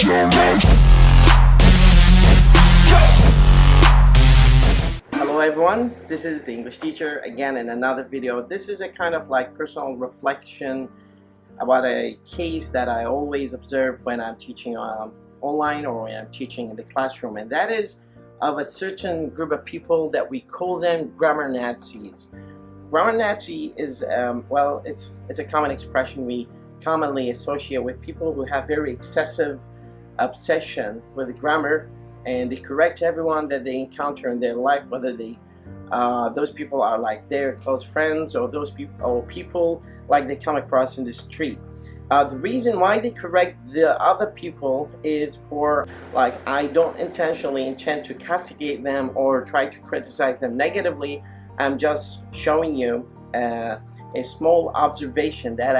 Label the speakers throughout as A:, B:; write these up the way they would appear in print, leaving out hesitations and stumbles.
A: Hello everyone, this is the English teacher again in another video. This is a kind of like personal reflection about a case that I always observe when I'm teaching online or when I'm teaching in the classroom, and that is of a certain group of people that we call them grammar Nazis. Grammar Nazi is, well, it's a common expression we commonly associate with people who have very excessive obsession with grammar, and they correct everyone that they encounter in their life, whether they those people are like their close friends or those people like they come across in the street. The reason why they correct the other people is for, like, I don't intentionally intend to castigate them or try to criticize them negatively. I'm just showing you a small observation that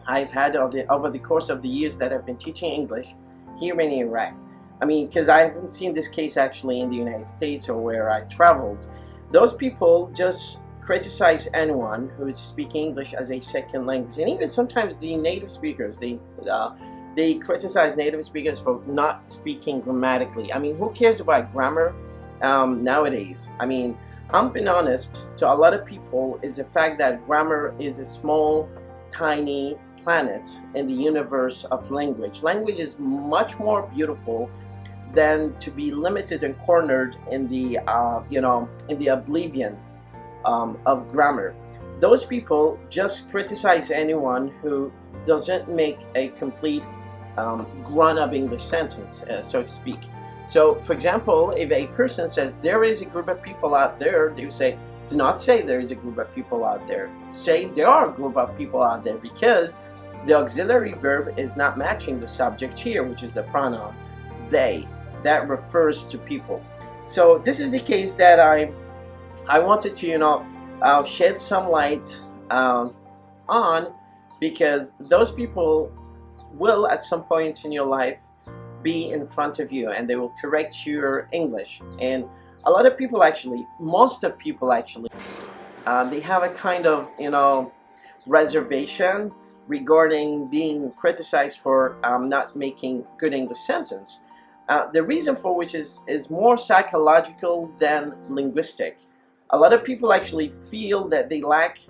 A: I've had over the course of the years that I've been teaching English here in Iraq. I mean, because I haven't seen this case actually in the United States or where I traveled. Those people just criticize anyone who is speaking English as a second language, and even sometimes the native speakers. They criticize native speakers for not speaking grammatically. I mean, who cares about grammar nowadays? I mean, I'm being honest, to a lot of people is the fact that grammar is a small, tiny planet in the universe of language. Language is much more beautiful than to be limited and cornered in the in the oblivion of grammar. Those people just criticize anyone who doesn't make a complete grown-up English sentence, so to speak. So, for example, if a person says there is a group of people out there, they say, do not say there is a group of people out there. Say there are a group of people out there, because the auxiliary verb is not matching the subject here, which is the pronoun they. That refers to people. So this is the case that I wanted to shed some light on, because those people will at some point in your life be in front of you and they will correct your English. And a lot of people actually, most of people actually, they have a kind of reservation regarding being criticized for not making good English sentence. The reason for which is more psychological than linguistic. A lot of people actually feel that they lack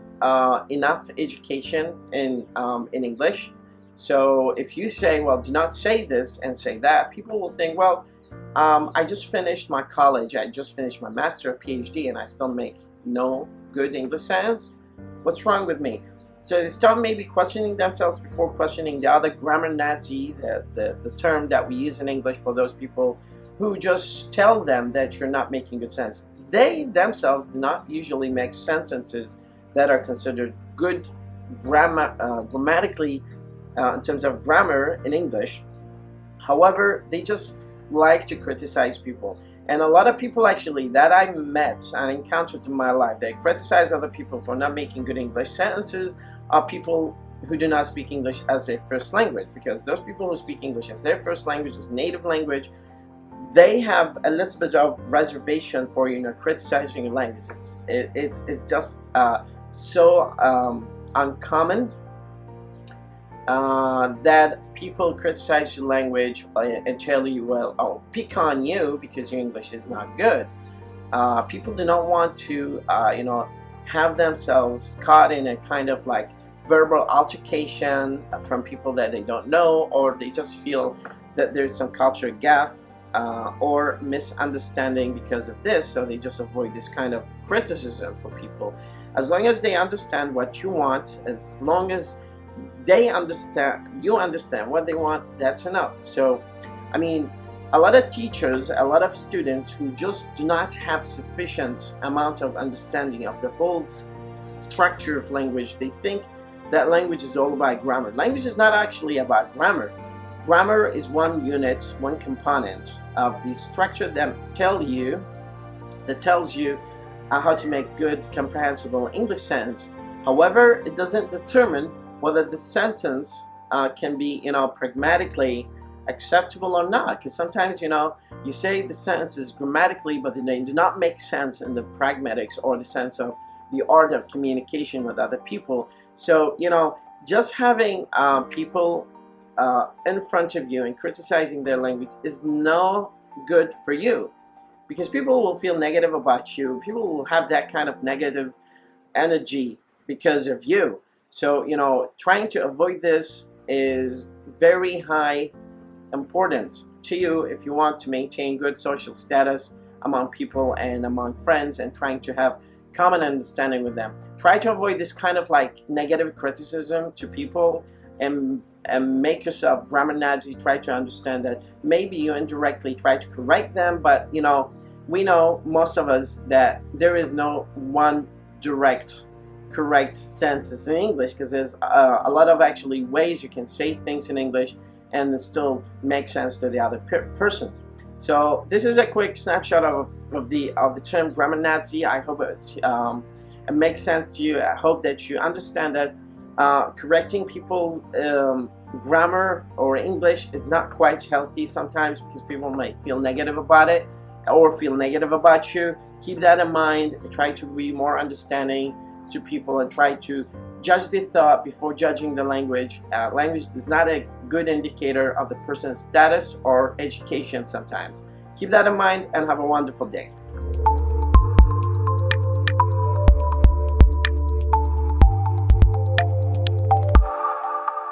A: enough education in English. So if you say, well, do not say this and say that, people will think, well, I just finished my college, I just finished my master or PhD, and I still make no good English sentence. What's wrong with me? So they start maybe questioning themselves before questioning the other grammar Nazi, the term that we use in English for those people who just tell them that you're not making good sense. They themselves do not usually make sentences that are considered good grammatically in terms of grammar in English. However, they just like to criticize people. And a lot of people actually that I met and encountered in my life, they criticize other people for not making good English sentences, are people who do not speak English as their first language. Because those people who speak English as their first language, as native language, they have a little bit of reservation for criticizing your language. It's just so uncommon that people criticize your language and tell you, well, oh, pick on you because your English is not good. People do not want to have themselves caught in a kind of like verbal altercation from people that they don't know, or they just feel that there's some cultural gaffe or misunderstanding because of this, so they just avoid this kind of criticism for people. As long as they understand what you want, as long as you understand what they want, that's enough. So, I mean, a lot of teachers, a lot of students who just do not have sufficient amount of understanding of the whole structure of language, they think that language is all about grammar. Language is not actually about grammar. Grammar is one unit, one component of the structure that tells you how to make good, comprehensible English sentence. However, it doesn't determine whether the sentence can be, pragmatically acceptable or not. Because sometimes, you say the sentence is grammatically, but they do not make sense in the pragmatics or the sense of the art of communication with other people. So, just having people in front of you and criticizing their language is no good for you, because people will feel negative about you. People will have that kind of negative energy because of you. So, you know, trying to avoid this is very high important to you if you want to maintain good social status among people and among friends, and trying to have common understanding with them. Try to avoid this kind of like negative criticism to people, and make yourself grammar Nazi. Try to understand that maybe you indirectly try to correct them, but you know, we know, most of us, that there is no one direct correct sentences in English, because there's a lot of actually ways you can say things in English and it still make sense to the other person. So this is a quick snapshot of the term grammar Nazi. I hope it makes sense to you. I hope that you understand that correcting people's grammar or English is not quite healthy sometimes, because people might feel negative about it or feel negative about you. Keep that in mind. Try to be more understanding to people and try to judge the thought before judging the language. Language is not a good indicator of the person's status or education sometimes. Keep that in mind and have a wonderful day.